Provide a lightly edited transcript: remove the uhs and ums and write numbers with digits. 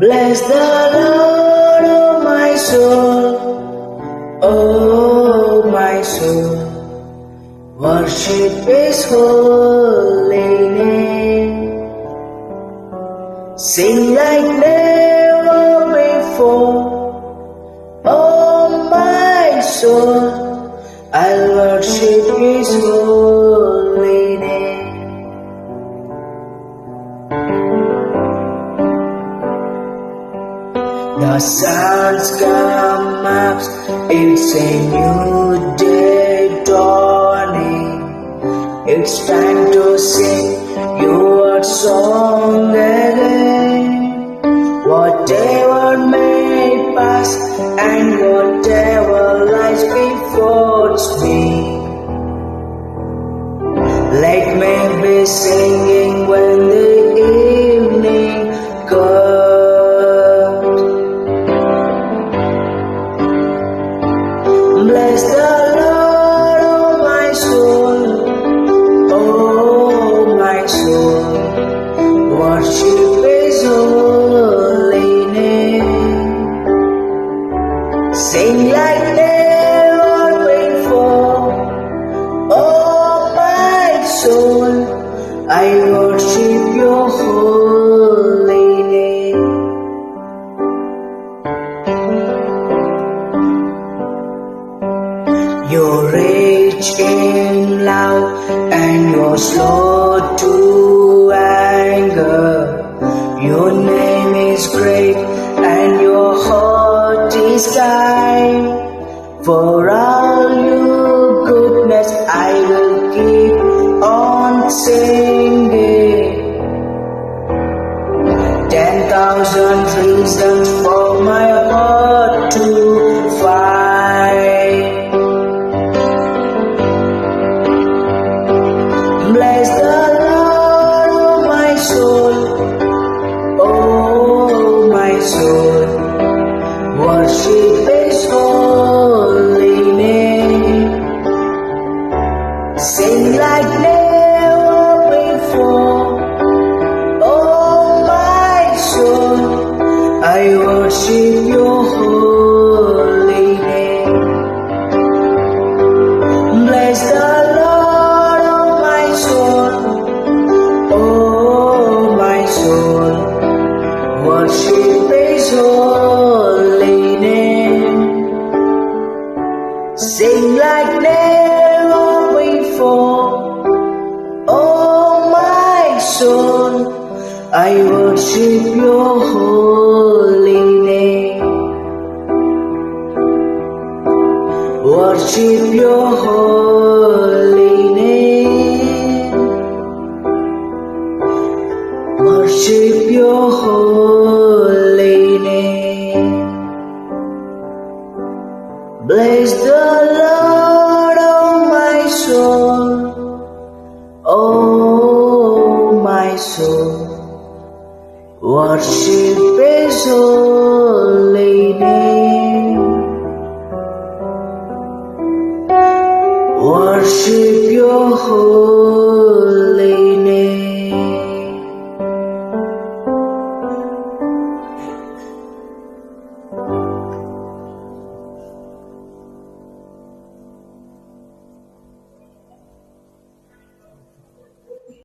Bless the Lord, oh my soul, oh my soul. Worship His holy name. Sing like never before, oh my soul. I'll worship His holy name. The sun's come up, it's a new day dawning. It's time to sing your song again. Whatever may pass and whatever lies before me, let me be singing when the evening comes. Bless the Lord, oh my soul, oh my soul. Worship His holy name. Sing like never before, oh my soul. I worship Your holy name. You're rich in love and you're slow to anger. Your name is great and your heart is kind. For all your goodness I will keep on singing. 10,000 reasons for my heart to find. Bless the Lord, oh my soul, oh my soul. Worship His holy name. Sing like never before, oh my soul. I worship Your holy name. Bless the worship His holy name. Sing like never before, oh my soul. I worship Your holy name. Worship Your holy name. Worship Your holy name. Bless the Lord, oh my soul, oh my soul. Worship His holy name. Worship Your holy name.